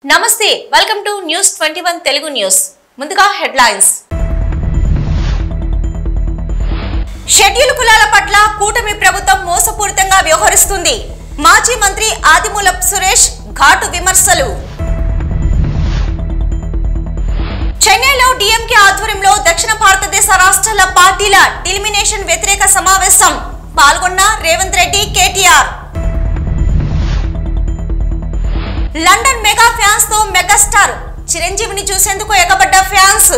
నమస్తే welcome to news 21 Telugu news ముందుగా headlines schedule కులాల పట్ల కూటమి ప్రభుత్వం మోసపూరితంగా వ్యవహరిస్తుంది మాజీ మంత్రి ఆదిమూలపు సురేష్ ఘాటు విమర్శలు చెన్నైలో డిఎంకే ఆధ్వర్యంలో దక్షిణ భారతదేశ రాష్ట్రాల పార్టీల డిలిమినేషన్ వ్యతిరేక సమావేశం పాల్గొన్న Revanth Reddy KTR London mega fans తో మెగాస్టార్ చిరంజీవిని చూసేందుకు ఎగబడ్డ ఫ్యాన్స్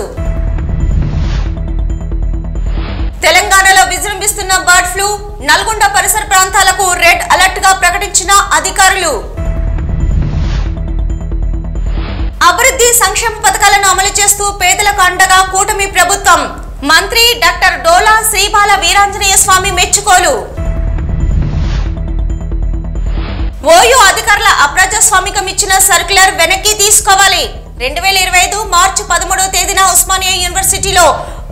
తెలంగాణలో విజృంభిస్తున్న బర్డ్ ఫ్లూ నల్గొండ పరిసర ప్రాంతాలకు రెడ్ అలర్ట్ గా ప్రకటించిన అధికారులు అభివృద్ధి సంక్షేమ పథకాలను అమలు చేస్తూ పేదలకు అండగా కూటమి ప్రభుత్వం మంత్రి డాక్టర్ డోలా శ్రీబాల వీరాంజనేయ స్వామి మెచ్చుకోలు ఓయూ అధికారుల అప్రజాస్వామికం ఇచ్చిన సర్క్యులర్ వెనక్కి తీసుకోవాలి 2025 మార్చి 13వ తేదీన ఉస్మానియా యూనివర్సిటీలో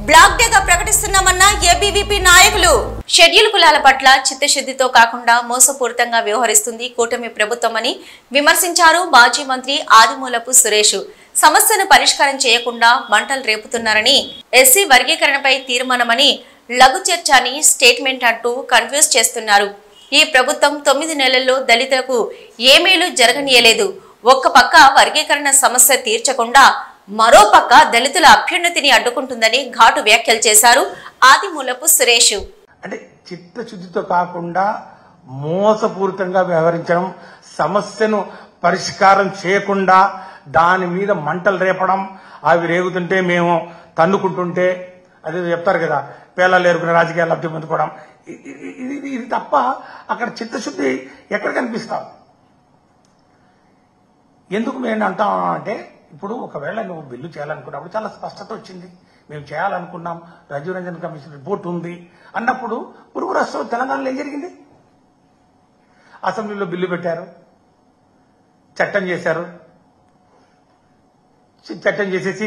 బ్లాక్ డేగా ప్రకటిస్తున్నామన్న ఏబీవీపీ నాయకులు షెడ్యూల్ కులాల పట్ల చిత్తశుద్ధితో కాకుండా మోసపూరితంగా వ్యవహరిస్తుంది కూటమి ప్రభుత్వమని విమర్శించారు మాజీ మంత్రి ఆదిమూలపు సురేష్ సమస్యను పరిష్కారం చేయకుండా మంటలు రేపుతున్నారని ఎస్సీ వర్గీకరణపై తీర్మానమని లఘు చర్చ అని స్టేట్మెంట్ అంటూ కన్ఫ్యూజ్ చేస్తున్నారు ఈ ప్రభుత్వం 9 నెలల్లో దళితులకు ఏ మేలు జరగనీయలేదు ఒక్క పక్క వర్గీకరణ సమస్య తీర్చకుండా మరో పక్క దళితుల అభ్యున్నతిని అడ్డుకుంటుందని ఘాటు వ్యాఖ్యలు చేశారు ఆదిమూలపు సురేష్. అంటే చిత్తశుద్ధితో కాకుండా మోసపూరితంగా వ్యవహరించడం, సమస్యను పరిష్కారం చేయకుండా దాని మీద మంటలు రేపడం, అవి రేగుతుంటే మేము తన్నుకుంటుంటే అదే చెప్తారు కదా, పేలాలు ఏరుకునే రాజకీయాలు లబ్ధి పొందుకోవడం, ఇది తప్ప అక్కడ చిత్తశుద్ధి ఎక్కడ కనిపిస్తాం? ఎందుకు మేము అంటాం అంటే, ఇప్పుడు ఒకవేళ నువ్వు బిల్లు చేయాలనుకున్నప్పుడు చాలా స్పష్టత వచ్చింది, మేము చేయాలనుకున్నాం, రాజీవ్ రంజన్ కమిషన్ రిపోర్ట్ ఉంది అన్నప్పుడు పొరుగు రాష్ట్రంలో తెలంగాణలో ఏం జరిగింది? అసెంబ్లీలో బిల్లు పెట్టారు, చట్టం చేశారు, చట్టం చేసేసి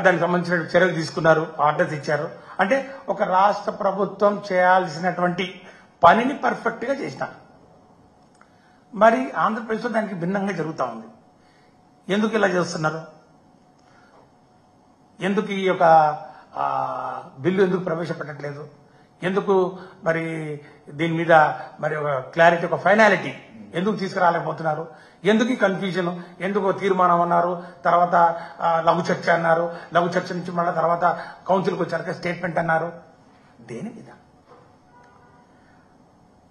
దానికి సంబంధించిన చర్యలు తీసుకున్నారు, ఆర్డర్స్ ఇచ్చారు. అంటే ఒక రాష్ట్ర ప్రభుత్వం చేయాల్సినటువంటి పనిని పర్ఫెక్ట్ గా చేసినారు. మరి ఆంధ్రప్రదేశ్లో దానికి భిన్నంగా జరుగుతూ ఉంది. ఎందుకు ఇలా చేస్తున్నారు? ఎందుకు ఈ యొక్క బిల్లు ఎందుకు ప్రవేశపెట్టట్లేదు? ఎందుకు మరి దీని మీద మరి ఒక క్లారిటీ, ఒక ఫైనాలిటీ ఎందుకు తీసుకురాలేకపోతున్నారు? ఎందుకు ఈ కన్ఫ్యూజన్? ఎందుకు తీర్మానం అన్నారు, తర్వాత లఘు చర్చ అన్నారు, లఘు చర్చ నుంచి మళ్ళీ తర్వాత కౌన్సిల్కి వచ్చాక స్టేట్మెంట్ అన్నారు. దేని మీద?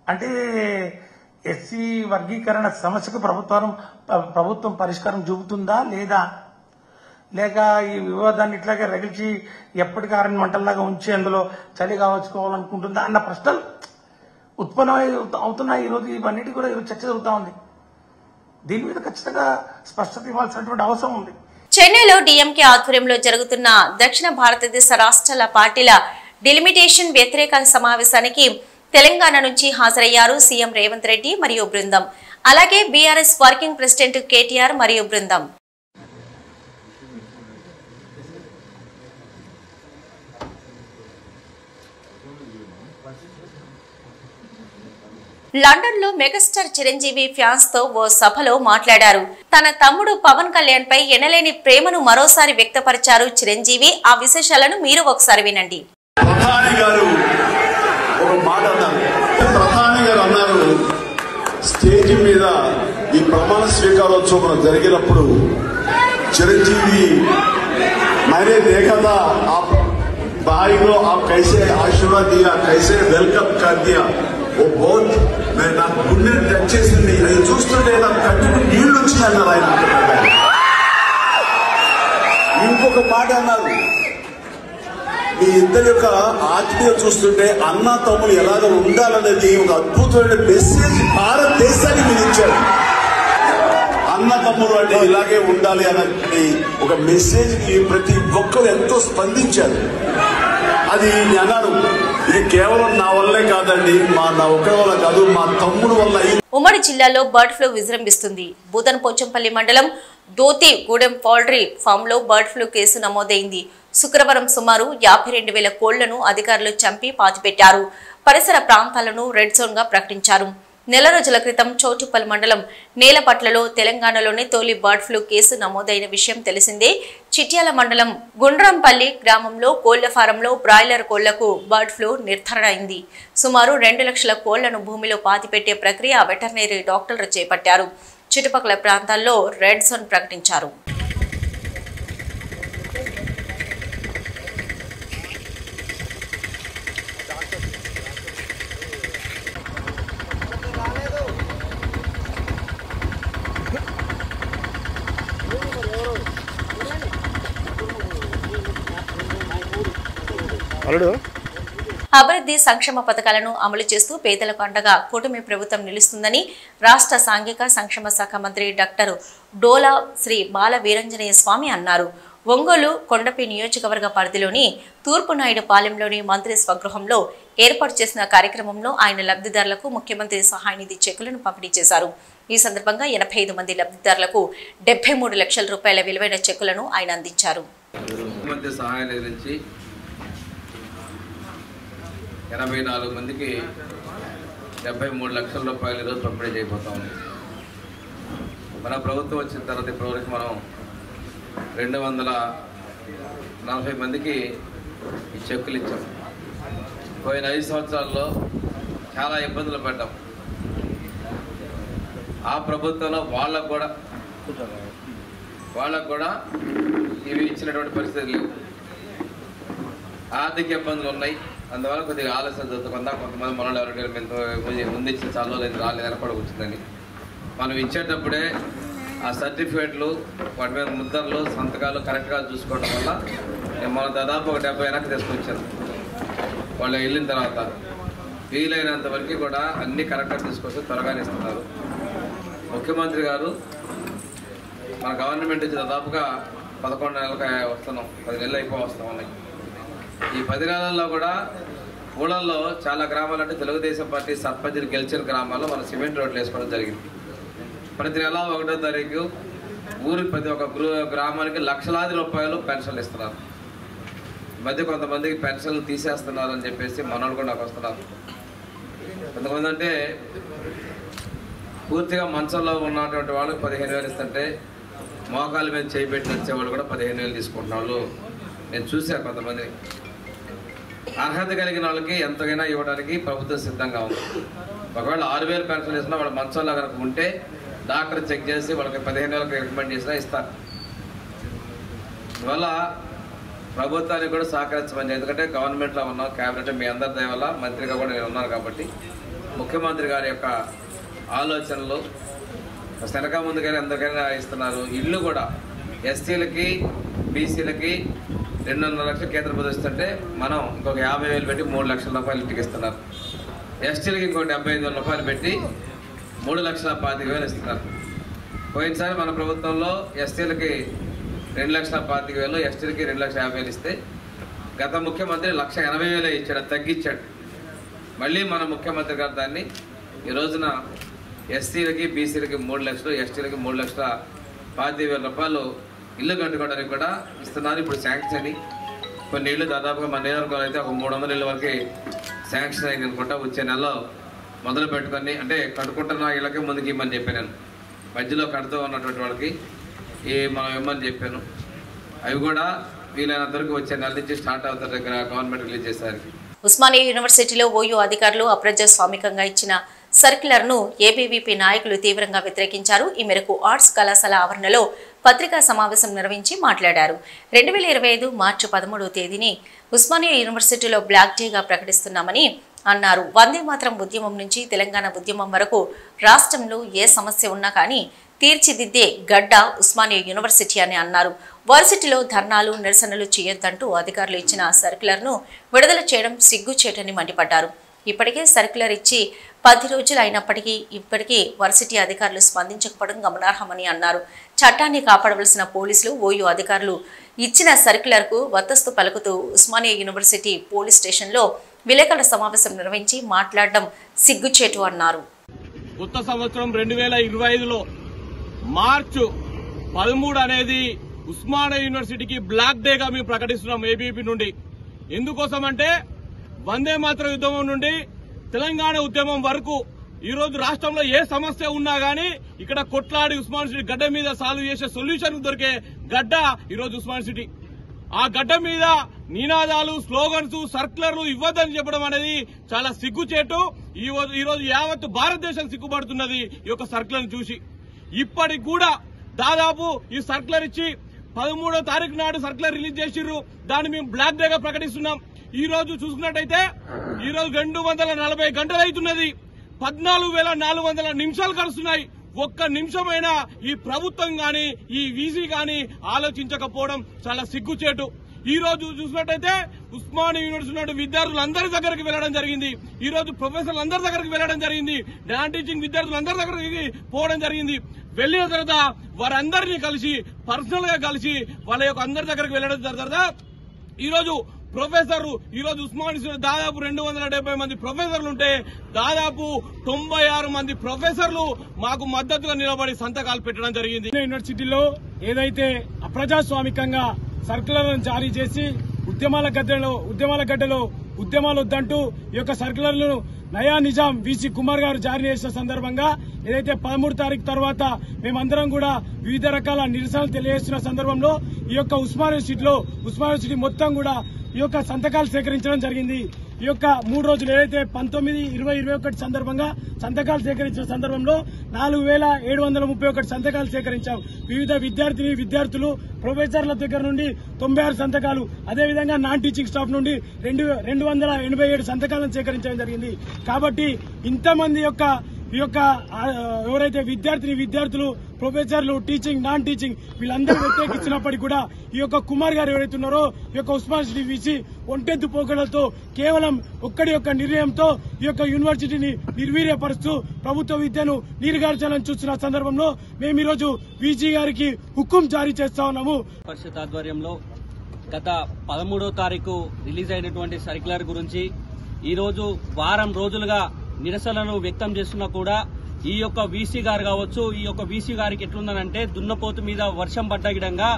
అంటే ఎస్సీ వర్గీకరణ సమస్యకు ప్రభుత్వం పరిష్కారం చూపుతుందా లేదా, లేక ఈ వివాదాన్ని ఇట్లాగే రగిల్చి ఎప్పటికీ ఆరని మంటల్లాగా ఉంచి అందులో చలి కావచ్చుకోవాలనుకుంటుందా అన్న ప్రశ్నలు ఉత్పన్నమై అవుతున్నాయి. ఈరోజు ఇవన్నిటి కూడా ఈరోజు చర్చ జరుగుతూ ఉంది. దీని మీద ఖచ్చితంగా స్పష్టత ఇవ్వాల్సినటువంటి అవసరం ఉంది. చెన్నైలో డిఎంకే ఆధ్వర్యంలో జరుగుతున్న దక్షిణ భారతదేశ రాష్ట్రాల పార్టీల డిలిమిటేషన్ వ్యతిరేక సమావేశానికి తెలంగాణ నుంచి హాజరయ్యారు సీఎం రేవంత్ రెడ్డి మరియు బృందం. అలాగే బీఆర్ఎస్ వర్కింగ్ ప్రెసిడెంట్ కేటీఆర్ మరియు బృందం. లండన్ లో మెగాస్టార్ చిరంజీవి ఫ్యాన్స్ తో ఓ సభలో మాట్లాడారు. తన తమ్ముడు పవన్ కళ్యాణ్ పై ఎనలేని ప్రేమను మరోసారి వ్యక్తపరిచారు చిరంజీవి. ఆ విశేషాలను మీరు ఒకసారి వినండి. ప్రధాని గారు ఒక మాట అన్నారు. ప్రధాని గారు అన్నారు, స్టేజ్ మీద ఈ ప్రమాణ స్వీకారోత్సవం జరిగినప్పుడు చిరంజీవి मैंने देखा था आप भाई को आप कैसे आशीर्वाद दिया, कैसे वेलकम कर दिया, वो बहुत मैं నా గుండెని టచ్ చేసింది. అది చూస్తుంటే నాకు కట్టుకు నీళ్లు వచ్చి అన్నారు ఆయన. ఇంకొక మాట అన్నారు, మీ ఇద్దరి యొక్క ఆత్మీయ చూస్తుంటే అన్నా తమ్ములు ఎలాగ ఉండాలనేది ఒక అద్భుతమైన మెసేజ్ భారతదేశానికి మీరు ఇచ్చారు. అన్న తమ్ముడు అంటే ఇలాగే ఉండాలి అన్నది ఒక మెసేజ్ కి ప్రతి ఒక్కరు ఎంతో స్పందించారు. అది అన్నారు, ఇది కేవలం నా వల్లే కాదండి, నా ఒక్కరి వల్ల కాదు, మా తమ్ముడు వల్ల. ఉమ్మడి జిల్లాలో బర్డ్ ఫ్లూ విజృంభిస్తుంది. బూదన్ పోచంపల్లి మండలం దోతి గూడెం పౌల్ట్రీ ఫామ్ లో బర్డ్ ఫ్లూ కేసు నమోదైంది. శుక్రవారం సుమారు 52,000 కోళ్లను అధికారులు చంపి పాతిపెట్టారు. పరిసర ప్రాంతాలను రెడ్ జోన్ గా ప్రకటించారు. నెల రోజుల క్రితం చౌటుప్పల్ మండలం నేలపట్లలో తెలంగాణలోనే తొలి బర్డ్ ఫ్లూ కేసు నమోదైన విషయం తెలిసిందే. చిట్యాల మండలం గుండ్రంపల్లి గ్రామంలో కోళ్ల ఫారంలో బ్రాయిలర్ కోళ్లకు బర్డ్ ఫ్లూ నిర్ధారణ అయింది. సుమారు 2 లక్షల కోళ్లను భూమిలో పాతిపెట్టే ప్రక్రియ వెటర్నరీ డాక్టర్లు చేపట్టారు. చుట్టుపక్కల ప్రాంతాల్లో రెడ్ జోన్ ప్రకటించారు. అభివృద్ధి సంక్షేమ పథకాలను అమలు చేస్తూ పేదలకు అండగా కూటమి ప్రభుత్వం నిలుస్తుందని రాష్ట్ర సాంఘిక సంక్షేమ శాఖ మంత్రి డాక్టర్ డోలా శ్రీ బాల వీరంజనేయ స్వామి అన్నారు. ఒంగోలు కొండపి నియోజకవర్గ పరిధిలోని తూర్పునాయుడుపాలెంలోని మంత్రి స్వగృహంలో ఏర్పాటు చేసిన కార్యక్రమంలో ఆయన లబ్ధిదారులకు ముఖ్యమంత్రి సహాయ నిధి చెక్కులను పంపిణీ చేశారు. ఈ సందర్భంగా 85 మంది లబ్ధిదారులకు 73 లక్షల రూపాయల విలువైన చెక్కులను ఆయన అందించారు. 84 మందికి 73 లక్షల రూపాయలు ఈరోజు పంపిణీ చేయబోతా ఉంది. మన ప్రభుత్వం వచ్చిన తర్వాత ఇప్పటివరకు మనం 240 మందికి ఈ చెక్కులు ఇచ్చాం. పోయిన 5 సంవత్సరాల్లో చాలా ఇబ్బందులు పడ్డాం. ఆ ప్రభుత్వంలో వాళ్ళకు కూడా ఇవి ఇచ్చినటువంటి పరిస్థితులు లేవు. ఆర్థిక ఇబ్బందులు ఉన్నాయి. అందువల్ల కొద్దిగా ఆలస్యం జరుగుతుందా, కొంతమంది మనలో ఎవరికైనా ముందు ఇచ్చిన చాలా రాలేదని కూడా వచ్చిందని మనం ఇచ్చేటప్పుడే ఆ సర్టిఫికేట్లు వాటి మీద ముద్రలు సంతకాలు కరెక్ట్గా చూసుకోవడం వల్ల మనం దాదాపు ఒక 70 వెనక్కి తీసుకొచ్చాను. వాళ్ళు వెళ్ళిన తర్వాత వీలైనంత వరకు కూడా అన్నీ కరెక్ట్గా తీసుకొచ్చి త్వరగానే ఇస్తున్నారు. ముఖ్యమంత్రి గారు మన గవర్నమెంట్ నుంచి దాదాపుగా 11 నెలలకు వస్తున్నాం, 10 నెలలు అయిపో వస్తూ ఉన్నాయి. ఈ 10 నెలల్లో కూడా ఊళ్ళల్లో చాలా గ్రామాలు అంటే తెలుగుదేశం పార్టీ సర్పంచ్లు గెలిచిన గ్రామాల్లో మనం సిమెంట్ రోడ్లు వేసుకోవడం జరిగింది. ప్రతి నెల 1వ తారీఖు ఊరికి ప్రతి ఒక్క గ్రామానికి లక్షలాది రూపాయలు పెన్షన్లు ఇస్తున్నారు. ఈ మధ్య కొంతమందికి పెన్షన్లు తీసేస్తున్నారు అని చెప్పేసి మనోళ్ళు కూడా నాకు వస్తున్నారు. కొంతమంది అంటే పూర్తిగా మంచంలో ఉన్నటువంటి వాళ్ళకి 15,000 ఇస్తుంటే మోకాల మీద చేయిపెట్టి వచ్చేవాళ్ళు కూడా 15,000 తీసుకుంటున్న వాళ్ళు నేను చూశాను. కొంతమందిని అర్హత కలిగిన వాళ్ళకి ఎంతైనా ఇవ్వడానికి ప్రభుత్వం సిద్ధంగా ఉంది. ఒకవేళ 6,000 పెన్షన్ ఇస్తున్నా వాళ్ళ మంచంలో కనుక ఉంటే డాక్టర్ చెక్ చేసి వాళ్ళకి 15,000 రికమెండ్ చేసినా ఇస్తారు. ఇవల్ల ప్రభుత్వానికి కూడా సహకరించమని, ఎందుకంటే గవర్నమెంట్లో ఉన్నాం, క్యాబినెట్ మీ అందరి దయ వల్ల మంత్రిగా కూడా నేను ఉన్నాను కాబట్టి ముఖ్యమంత్రి గారి యొక్క ఆలోచనలు వెనక ముందుకైనా అందరికైనా ఇస్తున్నారు. ఇల్లు కూడా ఎస్సీలకి బీసీలకి 2.5 లక్షలు కేంద్ర ప్రభుత్వం ఇస్తుంటే మనం ఇంకొక 50,000 పెట్టి 3 లక్షల రూపాయలు ఇంటికి ఇస్తున్నారు. ఎస్టీలకి ఇంకొక 75,000 రూపాయలు పెట్టి 3,25,000 ఇస్తున్నారు. పోయినసారి మన ప్రభుత్వంలో ఎస్టీలకి 2,25,000, ఎస్టీలకి 2,50,000 ఇస్తే గత ముఖ్యమంత్రి 1,80,000 ఇచ్చాడు, తగ్గించాడు. మళ్ళీ మన ముఖ్యమంత్రి గారు దాన్ని ఈ రోజున ఎస్సీలకి బీసీలకి 3 లక్షలు, ఎస్టీలకి 3,25,000 రూపాయలు ఇల్లు కట్టుకోవడానికి కూడా ఇస్తున్నారు. ఇప్పుడు శాంక్షన్ అని కొన్ని ఇళ్ళు దాదాపుగా మన నియోజకవర్గంలో అయితే ఒక 300 ఇళ్ళ వరకు శాంక్షన్ అయింది అనుకుంటా. వచ్చే నెలలో మొదలు పెట్టుకొని అంటే కట్టుకుంటున్న ఇళ్ళకి ముందుకు ఇవ్వమని చెప్పాను. నేను మధ్యలో కడుతూ ఉన్నటువంటి వాళ్ళకి మనం ఇవ్వమని చెప్పాను. అవి కూడా వీలైనంత వరకు వచ్చే నెల నుంచి స్టార్ట్ అవుతారు. దగ్గర గవర్నమెంట్ రిలీజ్ చేశారు. ఉస్మానియా యూనివర్సిటీలో ఓయూ అధికారులు అప్రజాస్వామికంగా ఇచ్చిన సర్క్యులర్ ను ఏబీవీపీ నాయకులు తీవ్రంగా వ్యతిరేకించారు. ఈ మేరకు ఆర్ట్స్ కళాశాల ఆవరణలో పత్రికా సమావేశం నిర్వహించి మాట్లాడారు. 2025 మార్చి 13వ తేదీని ఉస్మానియా యూనివర్సిటీలో బ్లాక్ డేగా ప్రకటిస్తున్నామని అన్నారు. వందే మాతరం ఉద్యమం నుంచి తెలంగాణ ఉద్యమం వరకు రాష్ట్రంలో ఏ సమస్య ఉన్నా కానీ తీర్చిదిద్దే గడ్డ ఉస్మానియా యూనివర్సిటీ అని అన్నారు. వర్సిటీలో ధర్నాలు నిరసనలు చేయొద్దంటూ అధికారులు ఇచ్చిన సర్క్యులర్ ను విడుదల చేయడం సిగ్గుచేటని మండిపడ్డారు. ఇప్పటికే సర్క్యులర్ ఇచ్చి 10 రోజులు అయినప్పటికీ ఇప్పటికీ వర్సిటీ అధికారులు స్పందించకపోవడం గమనార్హమని అన్నారు. చట్టాన్ని కాపాడవలసిన పోలీసులు ఓయూ అధికారులు ఇచ్చిన సర్క్యులర్ కు వత్తస్తు పలుకుతూ ఉస్మానియా యూనివర్సిటీ పోలీస్ స్టేషన్లో విలేకరుల సమావేశం నిర్వహించి మాట్లాడడం సిగ్గుచేటు అన్నారు. కొత్త సంవత్సరం 2025లో మార్చి 13 అనేది ఉస్మానియా యూనివర్సిటీకి బ్లాక్ డేగా మేము ప్రకటిస్తున్నాం ఏబీపీ నుండి. ఎందుకోసం అంటే వందే మాతరం ఉద్యమం నుండి తెలంగాణ ఉద్యమం వరకు ఈ రోజు రాష్ట్రంలో ఏ సమస్య ఉన్నా గానీ ఇక్కడ కొట్లాడి ఉస్మాన్ సిటీ గడ్డ మీద సాల్వ్ చేసే సొల్యూషన్ దొరికే గడ్డ ఈరోజు ఉస్మాన్ సిటీ. ఆ గడ్డ మీద నినాదాలు, స్లోగన్స్, సర్క్యులర్లు ఇవ్వద్దని చెప్పడం అనేది చాలా సిగ్గుచేటు. ఈ రోజు యావత్ భారతదేశం సిగ్గుపడుతున్నది ఈ యొక్క సర్క్యులర్ చూసి. ఇప్పటికి కూడా దాదాపు ఈ సర్క్యులర్ ఇచ్చి 13వ తారీఖు నాడు సర్క్యులర్ రిలీజ్ చేసిర్రు. దాన్ని మేము బ్లాక్ డేగా ప్రకటిస్తున్నాం. ఈ రోజు చూసుకున్నట్టయితే ఈ రోజు 240 గంటలు అవుతున్నది. 14,400 నిమిషాలు గడుస్తున్నాయి. ఒక్క నిమిషమైనా ఈ ప్రభుత్వం గాని ఈ వీసీ గాని ఆలోచించకపోవడం చాలా సిగ్గుచేటు. ఈ రోజు చూసినట్టయితే ఉస్మానియా యూనివర్సిటీ విద్యార్థులందరి దగ్గరికి వెళ్లడం జరిగింది. ఈ రోజు ప్రొఫెసర్లందరి దగ్గరికి వెళ్లడం జరిగింది. నాన్ టీచింగ్ విద్యార్థులందరి దగ్గరికి పోవడం జరిగింది. వెళ్లిన తర్వాత వారందరినీ కలిసి పర్సనల్ గా కలిసి వాళ్ళ యొక్క అందరి దగ్గరికి వెళ్లడం తర్వాత ఈ రోజు ప్రొఫెసర్లు ఈ రోజు ఉస్మానియా దాదాపు 270 మంది ప్రొఫెసర్లు ఉంటే దాదాపు 96 మంది ప్రొఫెసర్లు మాకు మద్దతుగా నిలబడి సంతకాలు పెట్టడం జరిగింది. యూనివర్సిటీలో ఏదైతే అప్రజాస్వామికంగా సర్కులర్లను జారీ చేసి ఉద్యమాల గడ్డలో ఉద్యమాలు వద్దంటూ ఈ యొక్క సర్కులర్లను నయా నిజాం వీసీ కుమార్ గారు జారీ చేసిన సందర్భంగా ఏదైతే 13 తారీఖు తర్వాత మేమందరం కూడా వివిధ రకాల నిరసనలు తెలియజేస్తున్న సందర్భంలో ఈ యొక్క ఉస్మానియా యూనివర్సిటీ మొత్తం కూడా ఈ యొక్క సంతకాలు సేకరించడం జరిగింది. ఈ యొక్క 3 రోజులు ఏదైతే 19, 20, 21 సందర్భంగా సంతకాలు సేకరించిన సందర్భంలో 4,731 సంతకాలు సేకరించాం. వివిధ విద్యార్థులు ప్రొఫెసర్ల దగ్గర నుండి 96 సంతకాలు, అదేవిధంగా నాన్ టీచింగ్ స్టాఫ్ నుండి 287 సంతకాలను సేకరించడం జరిగింది. కాబట్టి ఇంతమంది ఈ యొక్క ఎవరైతే విద్యార్థులు ప్రొఫెసర్లు టీచింగ్ నాన్ టీచింగ్ వీళ్ళందరూ వ్యతిరేకించినప్పటికీ కూడా ఈ యొక్క కుమార్ గారు ఎవరైతే ఉన్నారో ఈ యొక్క ఉస్మాన్ సిటీ వీసీ ఒంటెద్దు పోకడలతో కేవలం ఒక్కడి యొక్క నిర్ణయంతో ఈ యొక్క యూనివర్సిటీని నిర్వీర్యపరుస్తూ ప్రభుత్వ విద్యను నీరుగార్చాలని చూస్తున్న సందర్భంలో మేము ఈరోజు వీసీ గారికి హుకుం జారీ చేస్తా ఉన్నాము. పరిషత్ ఆధ్వర్యంలో గత 13వ తారీఖు రిలీజ్ అయినటువంటి సర్క్యులర్ గురించి ఈ రోజు వారం రోజులుగా నిరసనలు వ్యక్తం చేస్తున్నా కూడా ఈ యొక్క వీసీ గారు కావచ్చు, ఈ యొక్క వీసీ గారికి ఎట్లుందనంటే దున్నపోతు మీద వర్షం పడ్డ విధంగా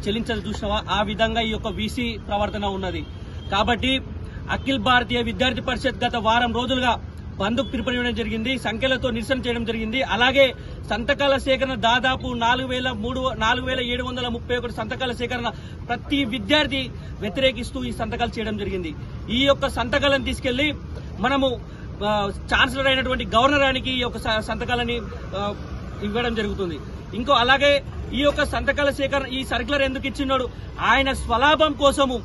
చెలించదు చూసినవా ఆ విధంగా ఈ యొక్క వీసీ ప్రవర్తన ఉన్నది. కాబట్టి అఖిల్ భారతీయ విద్యార్థి పరిషత్ గత వారం రోజులుగా బంద్కు పిలుపునివ్వడం జరిగింది. సంఖ్యలతో నిరసన చేయడం జరిగింది. అలాగే సంతకాల సేకరణ దాదాపు 4,731 సంతకాల సేకరణ ప్రతి విద్యార్థి వ్యతిరేకిస్తూ ఈ సంతకాలు చేయడం జరిగింది. ఈ యొక్క సంతకాలను తీసుకెళ్లి మనము ఛాన్సలర్ అయినటువంటి గవర్నర్ ఆయనకి ఈ యొక్క సంతకాలని ఇవ్వడం జరుగుతుంది. ఇంకో అలాగే ఈ యొక్క సంతకాల సేకరణ ఈ సర్క్యులర్ ఎందుకు ఇచ్చినాడు, ఆయన స్వలాభం కోసము,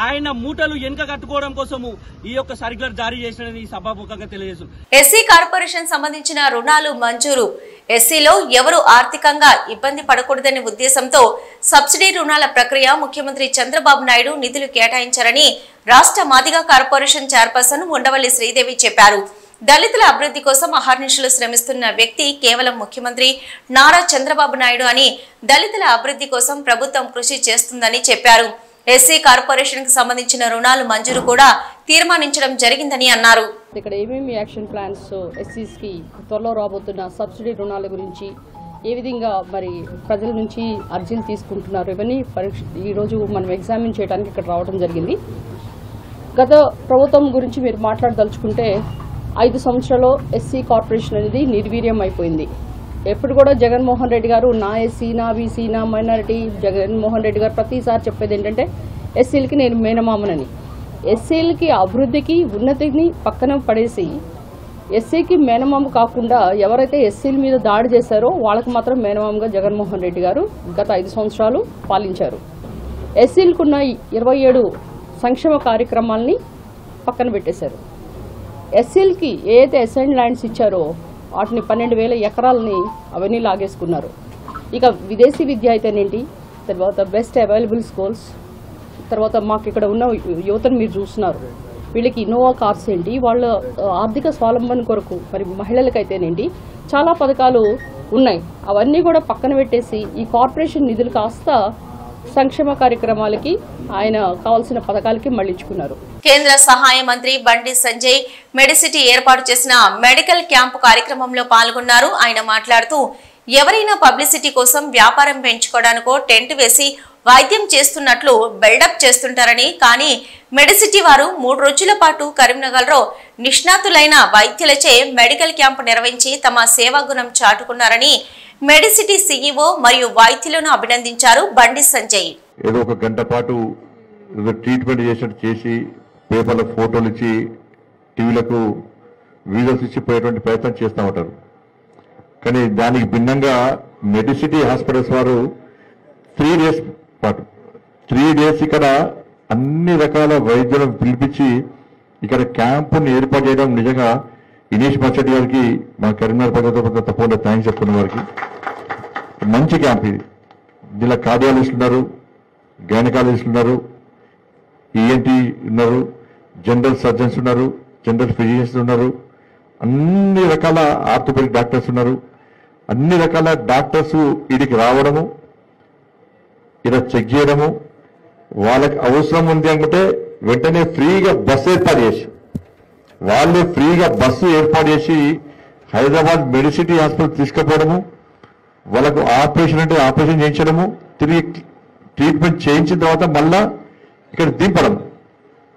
ఆయన మూటలు వెనుక కట్టుకోవడం కోసము ఈ యొక్క సర్క్యులర్ జారీ చేసినది సభాముఖంగా తెలియజేస్తుంది. ఎస్సీ కార్పొరేషన్ సంబంధించిన రుణాలు మంజూరు. ఎస్సీలో ఎవరు ఆర్థికంగా ఇబ్బంది పడకూడదనే ఉద్దేశంతో సబ్సిడీ రుణాల ప్రక్రియ ముఖ్యమంత్రి చంద్రబాబు నాయుడు నిధులు కేటాయించారని రాష్ట్ర మాదిగ కార్పొరేషన్ చైర్పర్సన్ ఉండవల్లి శ్రీదేవి చెప్పారు. దళితుల అభివృద్ధి కోసం అహర్నిశలు శ్రమిస్తున్న వ్యక్తి కేవలం ముఖ్యమంత్రి నారా చంద్రబాబు నాయుడు అని, దళితుల అభివృద్ధి కోసం ప్రభుత్వం కృషి చేస్తుందని చెప్పారు. ఎస్సీ కార్పొరేషన్ కి సంబంధించిన రుణాలు మంజూరు కూడా తీర్మానించడం జరిగిందని అన్నారు. ఇక్కడ ఏమేమి యాక్షన్ ప్లాన్స్ ఎస్సీస్ కి త్వరలో రాబోతున్న సబ్సిడీ రుణాల గురించి ఏ విధంగా మరి ప్రజల నుంచి అర్జీలు తీసుకుంటున్నారు ఇవన్నీ ఈ రోజు మనం ఎగ్జామిన్ చేయడానికి ఇక్కడ రావడం జరిగింది. గత ప్రభుత్వం గురించి మీరు మాట్లాడదలుచుకుంటే 5 సంవత్సరాల్లో ఎస్సీ కార్పొరేషన్ అనేది నిర్వీర్యం అయిపోయింది. ఎప్పుడు కూడా జగన్మోహన్ రెడ్డి గారు నా ఎస్సీ, నా బీసీ, నా మైనారిటీ, జగన్మోహన్ రెడ్డి గారు ప్రతిసారి చెప్పేది ఏంటంటే ఎస్సీలకి నేను మేనమామనని. ఎస్సీలకి అభివృద్ధికి ఉన్నతిని పక్కన పడేసి ఎస్సీకి మేనమామ కాకుండా ఎవరైతే ఎస్సీల మీద దాడి చేశారో వాళ్ళకి మాత్రం మేనమామగా జగన్మోహన్ రెడ్డి గారు గత 5 సంవత్సరాలు పాలించారు. ఎస్సీలకున్న 27 సంక్షేమ కార్యక్రమాలని పక్కన పెట్టేశారు. ఎస్సీలకి ఏదైతే అసైన్ ల్యాండ్స్ ఇచ్చారో వాటిని 12,000 ఎకరాలని అవన్నీ లాగేసుకున్నారు. ఇక విదేశీ విద్య అయితేనేంటి, తర్వాత బెస్ట్ అవైలబుల్ స్కూల్స్, తర్వాత మాకు ఇక్కడ ఉన్న యువతను మీరు చూస్తున్నారు, వీళ్ళకి ఇన్నోవా కార్స్ ఏంటి, వాళ్ళ ఆర్థిక స్వావలంబన కొరకు మరి మహిళలకైతేనేంటి చాలా పథకాలు ఉన్నాయి. అవన్నీ కూడా పక్కన పెట్టేసి ఈ కార్పొరేషన్ నిధులు కాస్త సంక్షేమ కార్యక్రమాలకి ఆయన కావాల్సిన పథకాలకి మళ్లించుకున్నారు. కేంద్ర సహాయ మంత్రి బండి సంజయ్ మెడిసిటీ ఏర్పాటు చేసిన మెడికల్ క్యాంపు కార్యక్రమంలో పాల్గొన్నారు. ఆయన మాట్లాడుతూ ఎవరైనా పబ్లిసిటీ కోసం వ్యాపారం పెంచుకోవడానికో టెంట్ వేసి వైద్యం చేస్తున్నట్లు బిల్డప్ చేస్తుంటారని, కానీ మెడిసిటీ వారు 3 రోజుల పాటు కరీంనగర్లో నిష్ణాతులైన వైద్యులచే మెడికల్ క్యాంపు నిర్వహించి తమ సేవా గుణం చాటుకున్నారని మెడిసిటీ సీఈఓ మరియు వైద్యులను అభినందించారు బండి సంజయ్. ఏదో ఒక గంట పాటు ట్రీట్మెంట్ చేసినట్టు చేసి పేపర్లో ఫోటోలు ఇచ్చి టీవీలకు వీడియోస్ ఇచ్చి పోయేటువంటి ప్రయత్నం చేస్తూ ఉంటారు. కానీ దానికి భిన్నంగా మెడిసిటీ హాస్పిటల్స్ వారు 3 డేస్ పాటు 3 డేస్ ఇక్కడ అన్ని రకాల వైద్యులను పిలిపించి ఇక్కడ క్యాంపుని ఏర్పాటు చేయడం నిజంగా ఇనీష్ మచ్చటి గారికి మా కరీంనగర్ ప్రజలతో తప్పకుండా థ్యాంక్స్ చెప్తున్న వారికి. మంచి క్యాంప్ ఇది. దీనిలో కార్డియాలజిస్టులు ఉన్నారు, గైనకాలజిస్టులు ఉన్నారు, ఈఎన్టీ ఉన్నారు, జనరల్ సర్జన్స్ ఉన్నారు, జనరల్ ఫిజిషియన్స్ ఉన్నారు, అన్ని రకాల ఆర్థోపెడిక్ డాక్టర్స్ ఉన్నారు. అన్ని రకాల డాక్టర్స్ వీడికి రావడము, ఇలా చెక్ చేయడము, వాళ్ళకి అవసరం ఉంది అనుకుంటే వెంటనే ఫ్రీగా బస్సు ఏర్పాటు చేసి వాళ్ళే ఫ్రీగా బస్సు ఏర్పాటు చేసి హైదరాబాద్ మెడిసిటీ హాస్పిటల్ తీసుకుపోవడము, వాళ్ళకు ఆపరేషన్ అంటే ఆపరేషన్ చేయించడము, తిరిగి ట్రీట్మెంట్ చేయించిన తర్వాత మళ్ళా ఇక్కడ దింపడం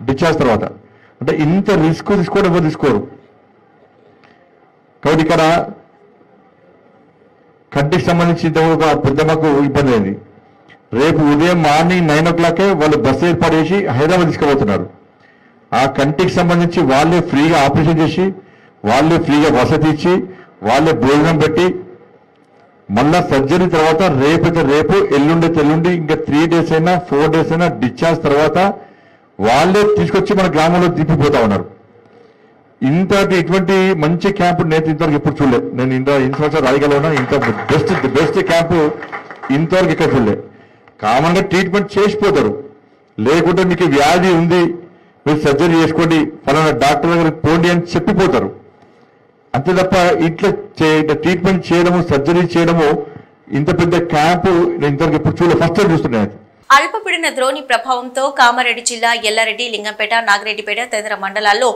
డిశ్చార్జ్ తర్వాత. అంటే ఇంత రిస్క్ తీసుకోవడం ఎవరు తీసుకోరు. కాబట్టి ఇక్కడ కంటికి సంబంధించి ఒక పెద్దమ్మకు ఇబ్బంది అయింది. రేపు ఉదయం మార్నింగ్ 9 o'clock వాళ్ళు బస్సు ఏర్పాటు చేసి హైదరాబాద్ తీసుకుపోతున్నారు. ఆ కంటికి సంబంధించి వాళ్ళే ఫ్రీగా ఆపరేషన్ చేసి వాళ్ళే ఫ్రీగా వసతి ఇచ్చి వాళ్ళే భోజనం పెట్టి మళ్ళా సర్జరీ తర్వాత రేపైతే రేపు ఎల్లుండి ఇంకా 3 days అయినా 4 days అయినా డిశ్చార్జ్ తర్వాత వాళ్ళే తీసుకొచ్చి మన గ్రామంలో దింపిపోతా ఉన్నారు. ఇటువంటి మంచి క్యాంపు నేను ఇంతవరకు ఎప్పుడు చూడలేదు. నేను ఇన్ని సంవత్సరాలు రాయగల ఉన్నా ఇంత బెస్ట్ క్యాంపు ఇంతవరకు ఇక్కడ చూడలేదు. కామన్గా ట్రీట్మెంట్ చేసిపోతారు, లేకుంటే మీకు వ్యాధి ఉంది మీరు సర్జరీ చేసుకోండి ఫలానా డాక్టర్ దగ్గరికి పోండి అని చెప్పిపోతారు. అంతే తప్ప ఇట్లా ట్రీట్మెంట్ చేయడము సర్జరీ చేయడము ఇంత పెద్ద క్యాంపు నేను ఇంతవరకు ఎప్పుడు చూడలేదు, ఫస్ట్ టైం చూస్తున్నాను. అల్పపీడన ద్రోణి ప్రభావంతో కామారెడ్డి జిల్లా ఎల్లారెడ్డి, లింగంపేట, నాగిరెడ్డిపేట తదితర మండలాల్లో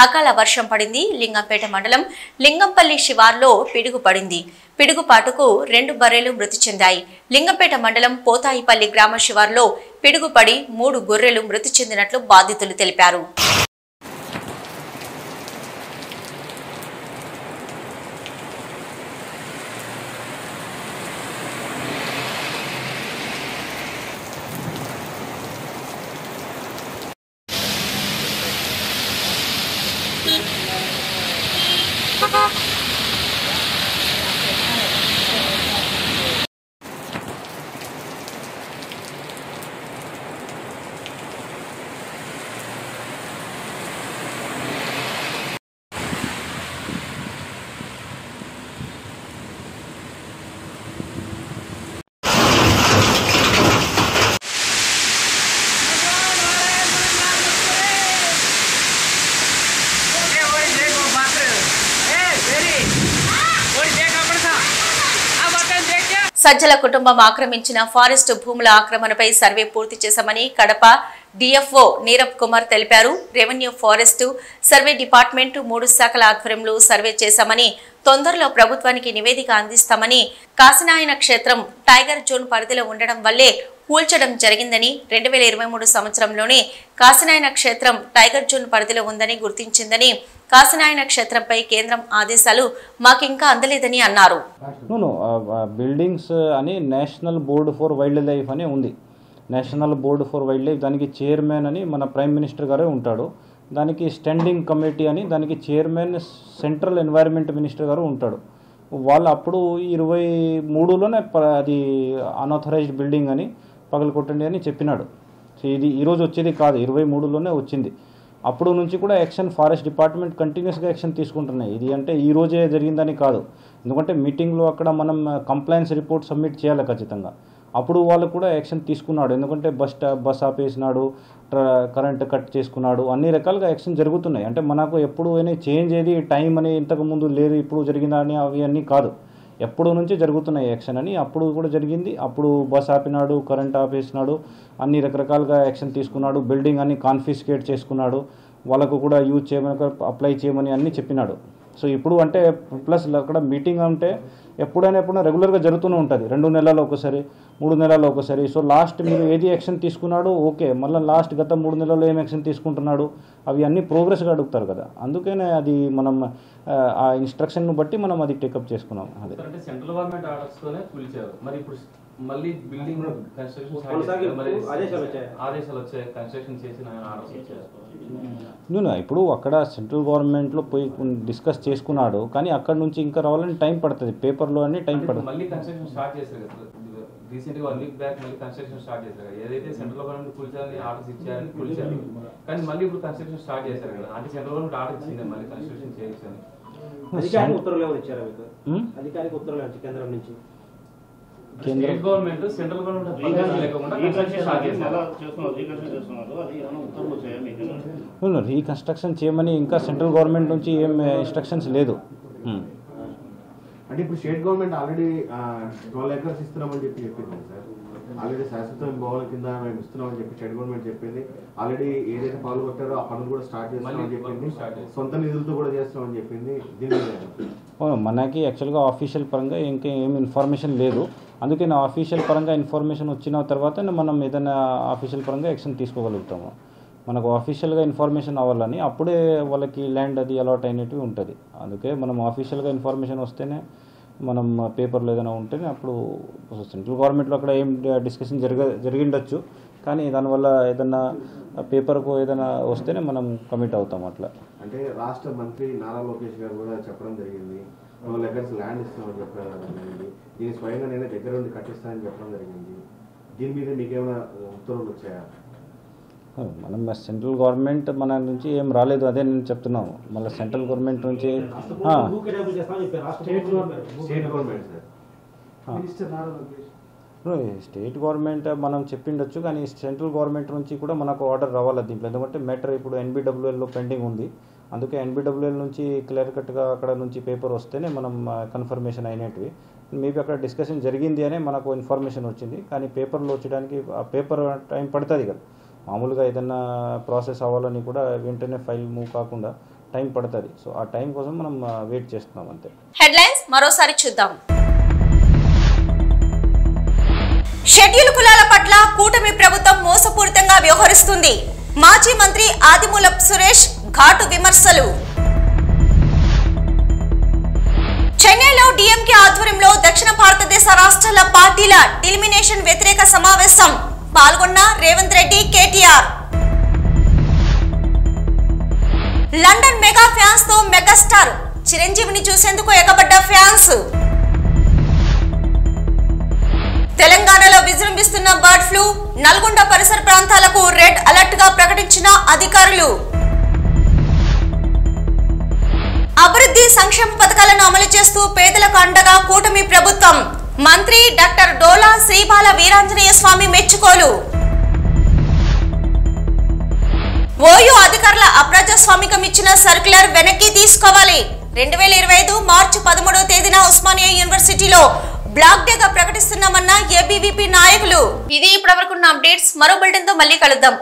అకాల వర్షం పడింది. లింగంపేట మండలం లింగంపల్లి శివార్లో పిడుగు పడింది. పిడుగుపాటుకు 2 బర్రెలు మృతి చెందాయి. లింగంపేట మండలం పోతాయిపల్లి గ్రామ శివార్లో పిడుగుపడి 3 గొర్రెలు మృతి చెందినట్లు బాధితులు తెలిపారు. సజ్జల కుటుంబం ఆక్రమించిన ఫారెస్ట్ భూముల ఆక్రమణపై సర్వే పూర్తి చేశామని కడప డిఎఫ్ఓ నీరబ్ కుమార్ తెలిపారు. రెవెన్యూ, ఫారెస్ట్, సర్వే డిపార్ట్మెంట్ 3 శాఖల ఆధ్వర్యంలో సర్వే చేశామని, తొందరలో ప్రభుత్వానికి నివేదిక అందిస్తామని, కాశీనాయన క్షేత్రం టైగర్ జోన్ పరిధిలో ఉండడం వల్లే కూల్చడం జరిగిందని, 2023 సంవత్సరంలోనే కాశీనాయన క్షేత్రం టైగర్ జోన్ పరిధిలో ఉందని గుర్తించిందని, కాశీనాయన క్షేత్రంపై కేంద్రం ఆదేశాలు మాకింకా అందలేదని అన్నారు. బిల్డింగ్స్ అని national board for wild life అని ఉంది. National board for wild life దానికి చైర్మన్ అని మన ప్రైమ్ మినిస్టర్ గారే ఉంటాడు. దానికి స్టాండింగ్ కమిటీ అని దానికి చైర్మన్ సెంట్రల్ ఎన్వైరన్మెంట్ మినిస్టర్ గారు ఉంటాడు. వాళ్ళు అప్పుడు 23లోనే అది అన్ఆథరైజ్డ్ బిల్డింగ్ అని పగలకొట్టండి అని చెప్పినాడు. ఇది ఈరోజు వచ్చేది కాదు, 23లోనే వచ్చింది. అప్పుడు నుంచి కూడా యాక్షన్ ఫారెస్ట్ డిపార్ట్మెంట్ కంటిన్యూస్గా యాక్షన్ తీసుకుంటున్నాయి. ఇది అంటే ఈ రోజే జరిగిందని కాదు, ఎందుకంటే మీటింగ్లో అక్కడ మనం కంప్లైన్స్ రిపోర్ట్ సబ్మిట్ చేయాలి ఖచ్చితంగా. అప్పుడు వాళ్ళు కూడా యాక్షన్ తీసుకున్నాడు, ఎందుకంటే బస్ ఆపేసినాడు, కరెంట్ కట్ చేసుకున్నాడు, అన్ని రకాలుగా యాక్షన్ జరుగుతున్నాయి. అంటే మనకు ఎప్పుడు చేంజ్ ఏది టైం అని ఇంతకుముందు లేదు ఇప్పుడు జరిగిందని అవి అన్నీ కాదు, ఎప్పుడు నుంచి జరుగుతున్నాయి యాక్షన్ అని. అప్పుడు కూడా జరిగింది, అప్పుడు బస్ ఆపినాడు, కరెంట్ ఆపేసినాడు, అన్ని రకరకాలుగా యాక్షన్ తీసుకున్నాడు, బిల్డింగ్ అన్ని కాన్ఫిస్కేట్ చేసుకున్నాడు, వాళ్ళకు కూడా యూజ్ చేయమని అప్లై చేయమని అన్నీ చెప్పినాడు. సో ఇప్పుడు అంటే ప్లస్ అక్కడ మీటింగ్ అంటే ఎప్పుడైనా రెగ్యులర్గా జరుగుతూనే ఉంటుంది, 2 నెలల్లో ఒకసారి 3 నెలల్లో ఒకసారి. సో లాస్ట్ మీరు ఏది యాక్షన్ తీసుకున్నాడు ఓకే, మళ్ళీ లాస్ట్ గత 3 నెలల్లో ఏం యాక్షన్ తీసుకుంటున్నాడు అవి అన్నీ ప్రోగ్రెస్గా అడుగుతారు కదా, అందుకనే అది మనం ఆ ఇన్స్ట్రక్షన్ను బట్టి మనం అది టేకప్ చేసుకున్నాం. అదే అంటే సెంట్రల్ గవర్నమెంట్ ఆర్డర్స్తోనే కూల్చారు, మరి ఇప్పుడు మళ్ళీ బిల్డింగ్ కన్స్ట్రక్షన్ ఆదేశాలు వచ్చాయి, కన్స్ట్రక్షన్ చేసిన ఆర్డర్స్ వచ్చాయి. ఇప్పుడు అక్కడ సెంట్రల్ గవర్నమెంట్లో పోయి డిస్కస్ చేసుకున్నాడు, కానీ అక్కడ నుంచి ఇంకా రావాలని టైం పడుతుంది, పేపర్లో అన్ని టైం పడుతుంది. మళ్ళీ కన్స్ట్రక్షన్ స్టార్ట్ చేశారు కదా రీసెంట్గా 1 వీక్ బ్యాక్, మళ్ళీ కన్స్ట్రక్షన్ స్టార్ట్ చేశారు కదా, ఏదైతే సెంట్రల్ గవర్నమెంట్ కూల్చారని ఆర్డర్స్ ఇచ్చారని కూల్చారు, కానీ మళ్ళీ ఇప్పుడు కన్స్ట్రక్షన్ స్టార్ట్ చేశారు కదా, అంటే సెంట్రల్ గవర్నమెంట్ ఆర్డర్ ఇచ్చింది మళ్ళీ కన్స్ట్రక్షన్ చేయొచ్చని. అధికారిక ఉత్తర్వులు ఎవరు ఇచ్చారు మీకు? అధికారిక ఉత్తర్వులు వచ్చి కేంద్రం నుంచి స్టేట్ గవర్నమెంట్ సెంట్రల్ గవర్నమెంట్ లేకుండా రీకన్స్ట్రక్షన్ చేయమని ఇంకా సెంట్రల్ గవర్నమెంట్ నుంచి ఏం ఇన్స్ట్రక్షన్స్ లేదు. అంటే ఇప్పుడు స్టేట్ గవర్నమెంట్ ఆల్రెడీ 12 acres ఇస్తున్నామని చెప్పింది సార్, ఆల్రెడీ శాశ్వత భవనం కింద మేము ఇస్తున్నామని చెప్పి స్టేట్ గవర్నమెంట్ చెప్పింది, ఆల్రెడీ ఏదైతే పనులు కొట్టారో ఆ పనులు కూడా స్టార్ట్ చేస్తామని చెప్పింది, సొంత నిధులతో కూడా చేస్తామని చెప్పింది. మనకి యాక్చువల్గా ఆఫీషియల్ పరంగా ఇంకా ఏం ఇన్ఫర్మేషన్ లేదు, అందుకే నా ఆఫీషియల్ పరంగా ఇన్ఫర్మేషన్ వచ్చిన తర్వాత మనం ఏదైనా ఆఫీషియల్ పరంగా యాక్షన్ తీసుకోగలుగుతాము. మనకు ఆఫీషియల్గా ఇన్ఫర్మేషన్ అవ్వాలని అప్పుడే వాళ్ళకి ల్యాండ్ అది అలాట్ అయినట్టు ఉంటుంది, అందుకే మనం ఆఫీషియల్గా ఇన్ఫర్మేషన్ వస్తేనే మనం పేపర్లో ఏదైనా ఉంటేనే అప్పుడు సెంట్రల్ గవర్నమెంట్లో అక్కడ ఏం డిస్కషన్ జరిగిండొచ్చు, కానీ దానివల్ల ఏదైనా పేపర్కు ఏదైనా వస్తేనే మనం కమిట్ అవుతాం. అట్లా అంటే రాష్ట్ర మంత్రి నారా లోకేష్ గారు కూడా చెప్పడం జరిగింది, 12 acres ల్యాండ్ ఇస్తామని చెప్పడం జరిగింది, దీన్ని స్వయంగా నేనే దగ్గర ఉండి కట్టిస్తానని చెప్పడం జరిగింది. దీని మీద మీకేమైనా ఉత్తర్వులు వచ్చాయా? మనం సెంట్రల్ గవర్నమెంట్ మన నుంచి ఏం రాలేదు, అదే నేను చెప్తున్నాము. మళ్ళీ సెంట్రల్ గవర్నమెంట్ నుంచి స్టేట్ గవర్నమెంట్ మనం చెప్పిండొచ్చు, కానీ సెంట్రల్ గవర్నమెంట్ నుంచి కూడా మనకు ఆర్డర్ రావాలి దీంట్లో, ఎందుకంటే మ్యాటర్ ఇప్పుడు NBWLలో పెండింగ్ ఉంది, అందుకే NBWL నుంచి క్లియర్ కట్గా అక్కడ నుంచి పేపర్ వస్తేనే మనం కన్ఫర్మేషన్ అయినట్టు. మేబీ అక్కడ డిస్కషన్ జరిగింది అనే మనకు ఇన్ఫర్మేషన్ వచ్చింది, కానీ పేపర్లో వచ్చడానికి ఆ పేపర్ టైం పడుతుంది కదా, మామూలుగా ఏదైనా ప్రాసెస్ అవ్వాలని కూడా వెంటనే ఫైల్ మూవ్ కాకుండా టైం పడుతుంది. సో ఆ టైం కోసం మనం వెయిట్ చేస్తున్నాం అంతే. హెడ్లైన్స్ మరోసారి చూద్దాం. షెడ్యూల్ కులాల పట్ల కూటమి ప్రభుత్వం మోసపూరితంగా వ్యవహరిస్తుంది. మాజీ మంత్రి ఆదిమూలపు సురేష్ ఘాటు విమర్శలు. చెన్నైలో DMK ఆధ్వర్యంలో దక్షిణ భారతదేశ రాష్ట్రాల పార్టీల డిలిమినేషన్ వ్యతిరేక సమావేశం. పాల్గొన్న Revanth Reddy, KTR. London mega fans తో మెగాస్టార్ చిరంజీవిని చూసేందుకు ఎగబడ్డ ఫ్యాన్స్. తెలంగాణలో విజృంభిస్తున్న బర్డ్ ఫ్లూ, నల్గొండ పరిసర ప్రాంతాలకు రెడ్ అలర్ట్ గా ప్రకటించిన అధికారులు. అభివృద్ధి సంక్షేమ పథకాలను అమలు చేస్తూ పేదలకు అండగా కూటమి ప్రభుత్వం. మంత్రి డాక్టర్ డోలా శ్రీబాల వీరాంజనేయ స్వామి మెచ్చుకోలు. ఓయూ అధికారుల అప్రజాస్వామికం ఇచ్చిన సర్క్యులర్ వెనక్కి తీసుకోవాలి. 2025 మార్చి 13వ తేదీన ఉస్మానియా యూనివర్సిటీలో బ్లాక్ డేగా ప్రకటిస్తున్నామన్న ABVP నాయకులు. ఇది ఇప్పటివరకున్న అప్డేట్స్. మరో బులెటిన్ తో మళ్ళీ కలుద్దాం.